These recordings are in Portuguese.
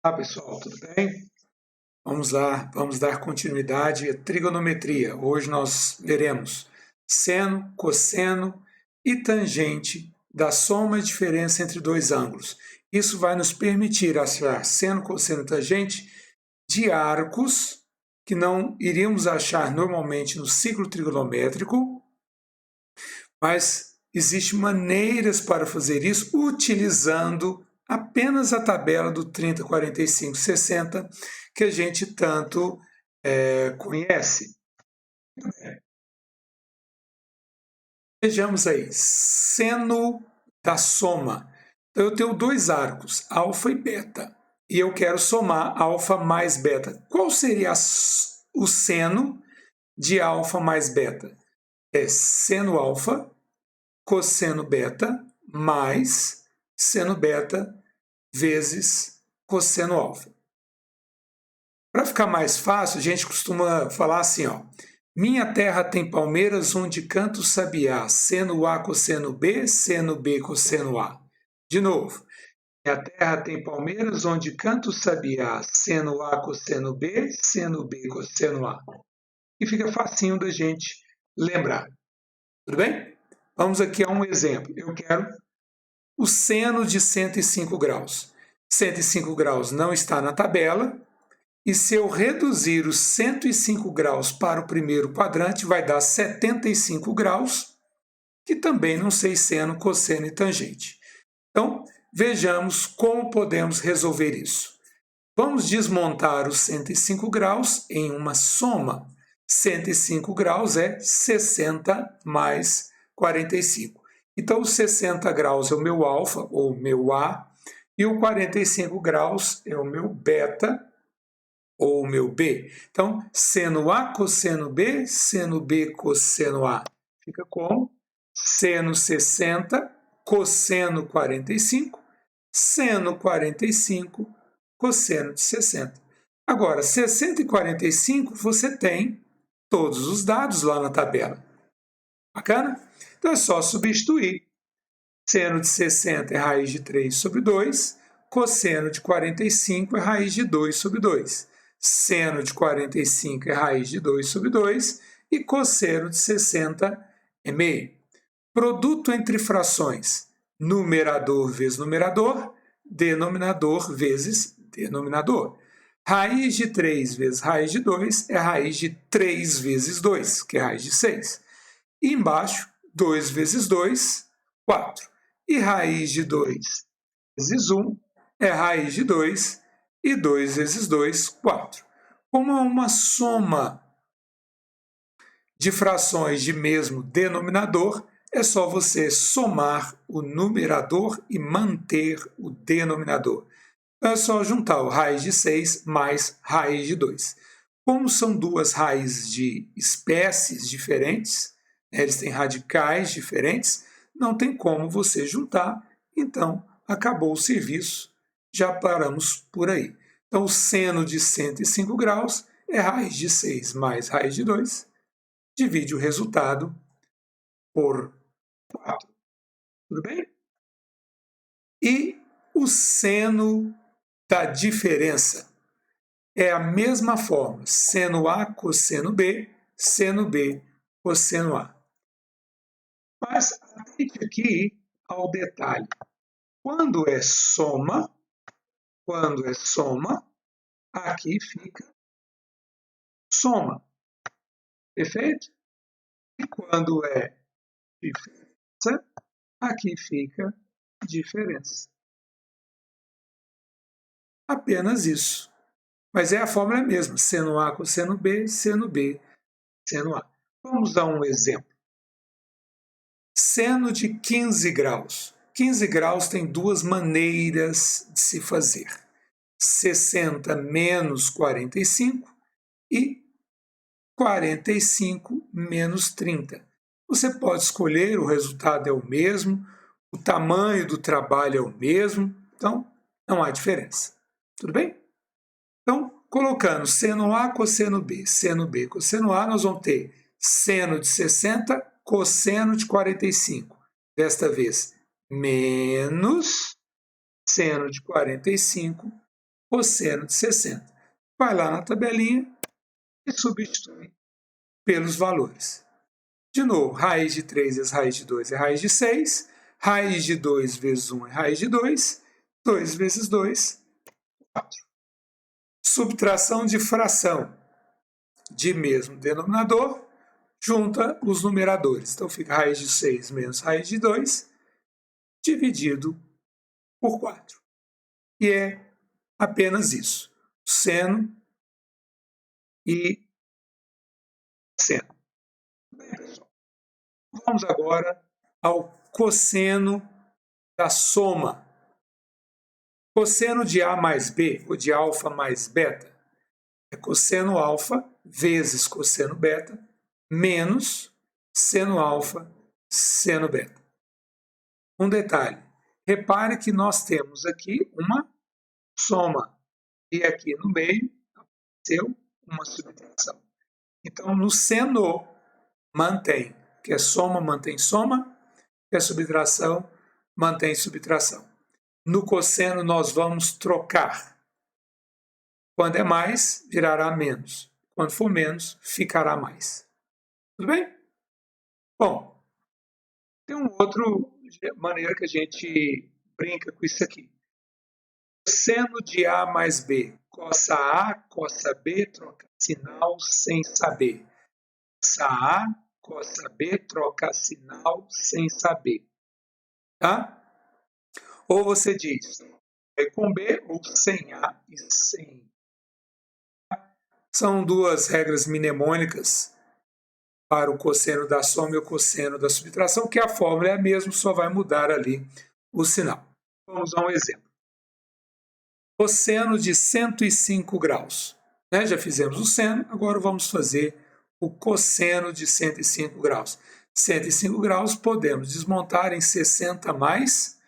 Olá pessoal, tudo bem? Vamos lá, vamos dar continuidade à trigonometria. Hoje nós veremos seno, cosseno e tangente da soma e diferença entre dois ângulos. Isso vai nos permitir achar seno, cosseno e tangente de arcos que não iríamos achar normalmente no ciclo trigonométrico, mas existem maneiras para fazer isso utilizando apenas a tabela do 30, 45, 60, que a gente tanto conhece. Vejamos aí, seno da soma. Então, eu tenho dois arcos, alfa e beta, e eu quero somar alfa mais beta. Qual seria o seno de alfa mais beta? É seno alfa cosseno beta mais seno beta vezes cosseno alfa. Para ficar mais fácil, a gente costuma falar assim, ó. Minha terra tem palmeiras onde canto sabiá, seno A cosseno B, seno B cosseno A. De novo. Minha terra tem palmeiras onde canto sabiá, seno A cosseno B, seno B cosseno A. E fica facinho da gente lembrar. Tudo bem? Vamos aqui a um exemplo. Eu quero o seno de 105 graus. 105 graus não está na tabela, e se eu reduzir os 105 graus para o primeiro quadrante, vai dar 75 graus, que também não sei seno, cosseno e tangente. Então, vejamos como podemos resolver isso. Vamos desmontar os 105 graus em uma soma. 105 graus é 60 mais 45. Então, os 60 graus é o meu alfa, ou meu A, e o 45 graus é o meu beta, ou o meu B. Então, seno A cosseno B, seno B cosseno A. Fica como? Seno 60, cosseno 45, seno 45, cosseno de 60. Agora, 60 e 45, você tem todos os dados lá na tabela. Bacana? Então é só substituir. Seno de 60 é raiz de 3 sobre 2, cosseno de 45 é raiz de 2 sobre 2. Seno de 45 é raiz de 2 sobre 2 e cosseno de 60 é meio. Produto entre frações, numerador vezes numerador, denominador vezes denominador. Raiz de 3 vezes raiz de 2 é raiz de 3 vezes 2, que é raiz de 6. E embaixo, 2 vezes 2, 4. E raiz de 2 vezes 1 é raiz de 2, e 2 vezes 2, 4. Como é uma soma de frações de mesmo denominador, é só você somar o numerador e manter o denominador. É só juntar o raiz de 6 mais raiz de 2. Como são duas raízes de espécies diferentes, eles têm radicais diferentes, não tem como você juntar, então acabou o serviço, já paramos por aí. Então, o seno de 105 graus é raiz de 6 mais raiz de 2, divide o resultado por 4. Tudo bem? E o seno da diferença é a mesma forma, seno A cosseno B, seno B cosseno A. Mas atente aqui ao detalhe. Quando é soma, aqui fica soma. Perfeito? E quando é diferença, aqui fica diferença. Apenas isso. Mas é a fórmula mesma, seno A cosseno B, seno B, seno A. Vamos dar um exemplo. Seno de 15 graus. 15 graus tem duas maneiras de se fazer. 60 menos 45 e 45 menos 30. Você pode escolher, o resultado é o mesmo, o tamanho do trabalho é o mesmo, então não há diferença. Tudo bem? Então, colocando seno A, cosseno B, seno B, cosseno A, nós vamos ter seno de 60, cosseno de 45. Desta vez, menos seno de 45, cosseno de 60. Vai lá na tabelinha e substitui pelos valores. De novo, raiz de 3 vezes raiz de 2 é raiz de 6, raiz de 2 vezes 1 é raiz de 2, 2 vezes 2, 4. Subtração de fração de mesmo denominador, junta os numeradores. Então fica raiz de 6 menos raiz de 2, dividido por 4. E é apenas isso. Seno e seno. Bem, pessoal. Vamos agora ao cosseno da soma. Cosseno de A mais B, ou de alfa mais beta, é cosseno alfa vezes cosseno beta, menos seno alfa, seno beta. Um detalhe, repare que nós temos aqui uma soma, e aqui no meio apareceu uma subtração. Então, no seno, mantém, que é soma, mantém soma, que é subtração, mantém subtração. No cosseno, nós vamos trocar. Quando é mais, virará menos. Quando for menos, ficará mais. Tudo bem? Bom, tem uma outra maneira que a gente brinca com isso aqui. Cosseno de A mais B. Cossa A, cossa B, troca sinal sem saber. Cossa A, cossa B, troca sinal sem saber. Tá? Ou você diz A com B, ou sem A e sem A. São duas regras mnemônicas para o cosseno da soma e o cosseno da subtração, que a fórmula é a mesma, só vai mudar ali o sinal. Vamos a um exemplo. Cosseno de 105 graus. Já fizemos o seno, agora vamos fazer o cosseno de 105 graus. 105 graus podemos desmontar em 60 mais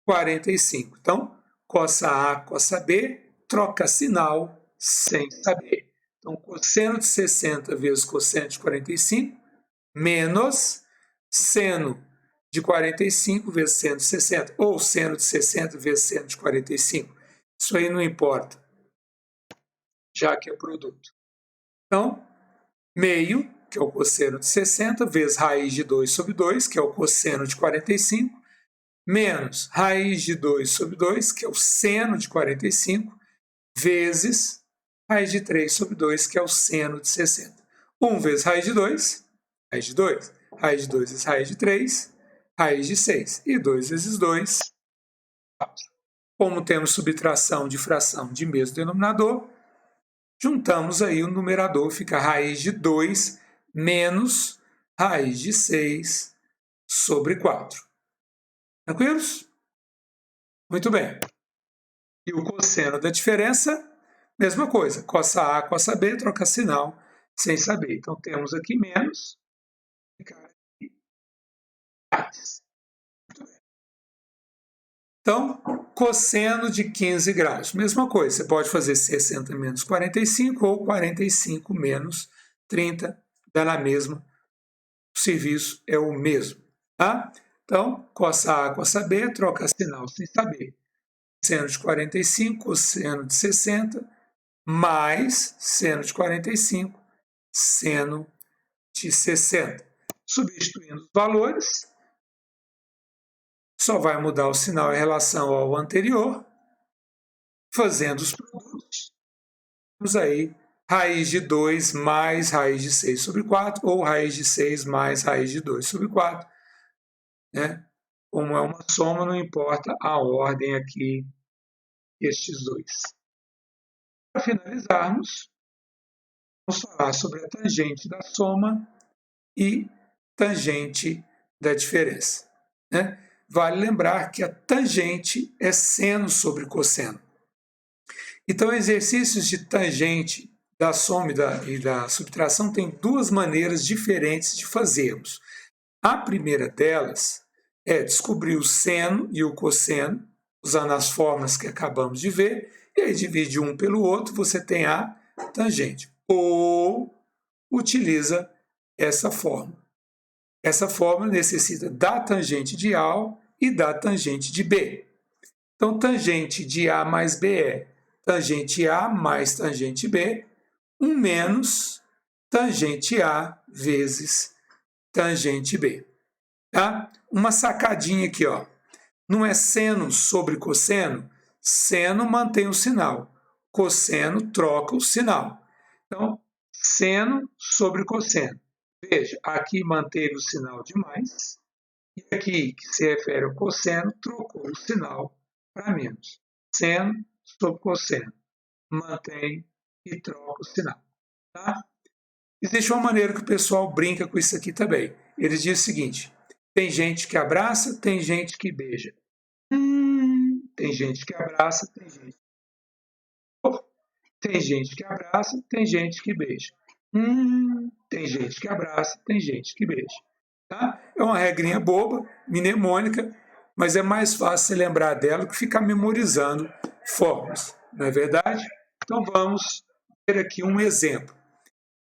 45. Então, cossa A, cossa B, troca sinal sem saber. Então, cosseno de 60 vezes cosseno de 45, menos seno de 45 vezes seno de 60, ou seno de 60 vezes seno de 45. Isso aí não importa, já que é produto. Então, meio, que é o cosseno de 60, vezes raiz de 2 sobre 2, que é o cosseno de 45, menos raiz de 2 sobre 2, que é o seno de 45, vezes raiz de 3 sobre 2, que é o seno de 60. 1 vezes raiz de 2, raiz de 2. Raiz de 2 vezes raiz de 3, raiz de 6. E 2 vezes 2, 4. Como temos subtração de fração de mesmo denominador, juntamos aí o numerador, fica raiz de 2 menos raiz de 6 sobre 4. Tranquilos? Muito bem. E o cosseno da diferença, mesma coisa. Cossa A, cossa B, troca sinal sem saber. Então, temos aqui menos, ficar aqui mais. Muito bem. Então, cosseno de 15 graus. Mesma coisa, você pode fazer 60 menos 45 ou 45 menos 30, dá na mesma. O serviço é o mesmo. Tá? Então, cossa A, cossa B, troca sinal sem saber. Seno de 45, cosseno de 60, mais seno de 45, seno de 60. Substituindo os valores, só vai mudar o sinal em relação ao anterior, fazendo os produtos. Temos aí raiz de 2 mais raiz de 6 sobre 4, ou raiz de 6 mais raiz de 2 sobre 4. Como é uma soma, não importa a ordem aqui, estes dois. Para finalizarmos, vamos falar sobre a tangente da soma e tangente da diferença. Vale lembrar que a tangente é seno sobre cosseno. Então, exercícios de tangente da soma e da subtração tem duas maneiras diferentes de fazermos. A primeira delas é descobrir o seno e o cosseno, usando as formas que acabamos de ver, e aí divide um pelo outro, você tem a tangente. Ou utiliza essa fórmula. Essa fórmula necessita da tangente de A e da tangente de B. Então, tangente de A mais B é tangente A mais tangente B, 1 menos tangente A vezes tangente B. Tá? Uma sacadinha aqui, ó. Não é seno sobre cosseno? Seno mantém o sinal, cosseno troca o sinal. Então, seno sobre cosseno. Veja, aqui manteve o sinal de mais, e aqui, que se refere ao cosseno, trocou o sinal para menos. Seno sobre cosseno. Mantém e troca o sinal. Tá? Existe uma maneira que o pessoal brinca com isso aqui também. Eles dizem o seguinte: tem gente que abraça, tem gente que beija. Tem gente que abraça, tem gente que abraça, tem gente que beija. Tem gente que abraça, tem gente que beija. Tá? É uma regrinha boba, mnemônica, mas é mais fácil você lembrar dela que ficar memorizando fórmulas, não é verdade? Então vamos ver aqui um exemplo.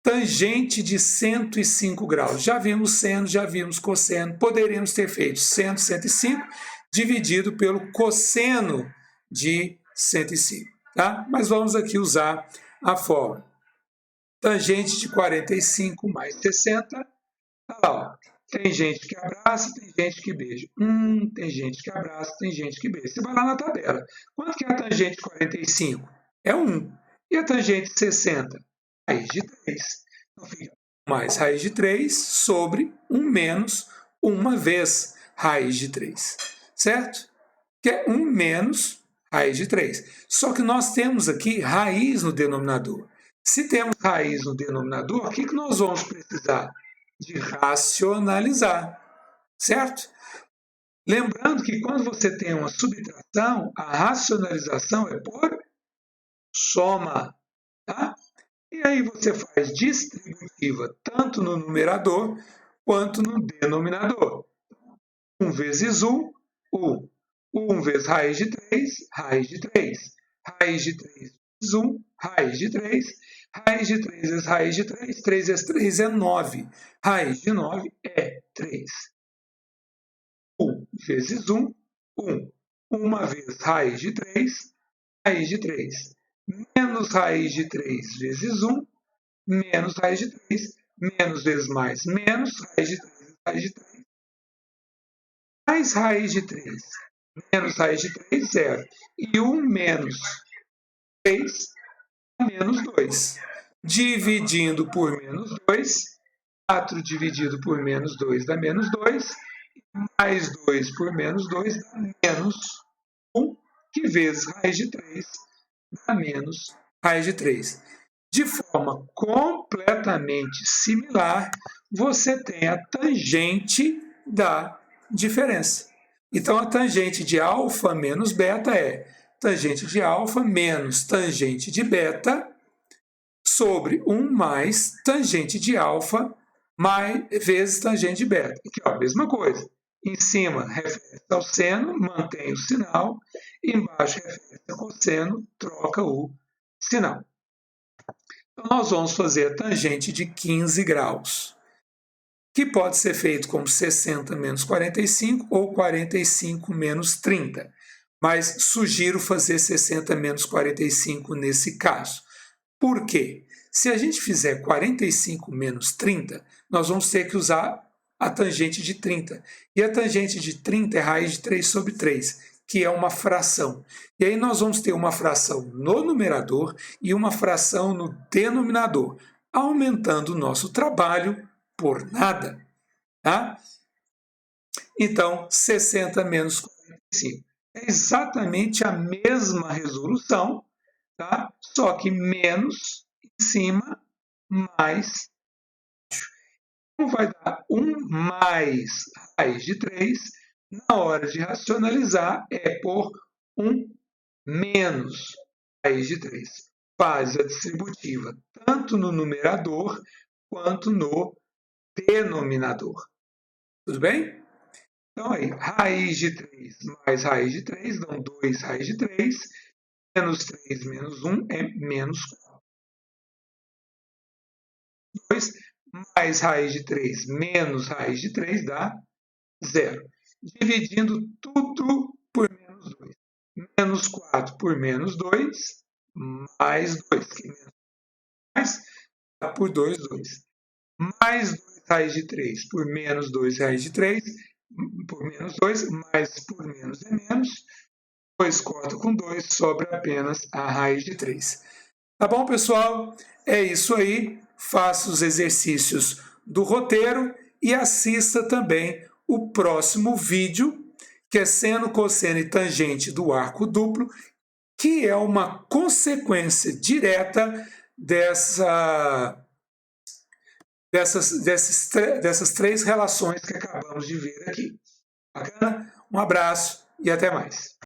Tangente de 105 graus. Já vimos seno, já vimos cosseno. Poderíamos ter feito seno 105 dividido pelo cosseno de 105. Tá? Mas vamos aqui usar a fórmula. Tangente de 45 mais 60. Tá lá, ó. Tem gente que abraça, tem gente que beija. Tem gente que abraça, tem gente que beija. Você vai lá na tabela. Quanto que é a tangente de 45? É 1. E a tangente de 60? Raiz de 3. Então fica mais raiz de 3 sobre 1 menos 1 vez raiz de 3. Certo? Que é 1 menos raiz de 3. Só que nós temos aqui raiz no denominador. Se temos raiz no denominador, o que nós vamos precisar? De racionalizar, certo? Lembrando que quando você tem uma subtração, a racionalização é por soma, tá? E aí você faz distributiva tanto no numerador quanto no denominador. 1 vezes 1, 1. 1 vezes raiz de 3, raiz de 3. Raiz de 3 vezes 1, raiz de 3. Raiz de 3 vezes raiz de 3, 3 vezes 3 é 9. Raiz de 9 é 3. 1 vezes 1, 1. 1 vez raiz de 3, raiz de 3. Menos raiz de 3 vezes 1, menos raiz de 3. Menos vezes mais, menos raiz de 3 vezes raiz de 3. Mais raiz de 3, menos raiz de 3, 0. E 1 menos 3, menos 2. Dividindo por menos 2, 4 dividido por menos 2 dá menos 2, mais 2 por menos 2 dá menos 1, que vezes raiz de 3 dá menos raiz de 3. De forma completamente similar, você tem a tangente da diferença. Então, a tangente de alfa menos beta é tangente de alfa menos tangente de beta sobre 1 mais tangente de alfa mais vezes tangente de beta. Aqui, ó, mesma coisa. Em cima, referência ao seno, mantém o sinal. Embaixo, referência ao cosseno, troca o sinal. Então, nós vamos fazer a tangente de 15 graus, que pode ser feito como 60 menos 45 ou 45 menos 30. Mas sugiro fazer 60 menos 45 nesse caso. Por quê? Se a gente fizer 45 menos 30, nós vamos ter que usar a tangente de 30. E a tangente de 30 é raiz de 3 sobre 3, que é uma fração. E aí nós vamos ter uma fração no numerador e uma fração no denominador, aumentando o nosso trabalho por nada. Tá? Então, 60 menos 45. É exatamente a mesma resolução, tá? Só que menos em cima, mais baixo. Então, vai dar 1 mais raiz de 3. Na hora de racionalizar, é por 1 menos raiz de 3. Faz a distributiva tanto no numerador quanto no denominador. Tudo bem? Então, aí, raiz de 3 mais raiz de 3 dão 2 raiz de 3. Menos 3 menos 1 é menos 4. 2 mais raiz de 3 menos raiz de 3 dá 0. Dividindo tudo por menos 2. Menos 4 por menos 2 mais 2, que mais por 2, 2. Mais 2 raiz de 3 por menos 2 raiz de 3, por menos 2, mais por menos é menos. 2 corta com 2, sobra apenas a raiz de 3. Tá bom, pessoal? É isso aí. Faça os exercícios do roteiro e assista também o próximo vídeo, que é seno, cosseno e tangente do arco duplo, que é uma consequência direta dessas três relações que acabamos de ver aqui. Bacana? Um abraço e até mais.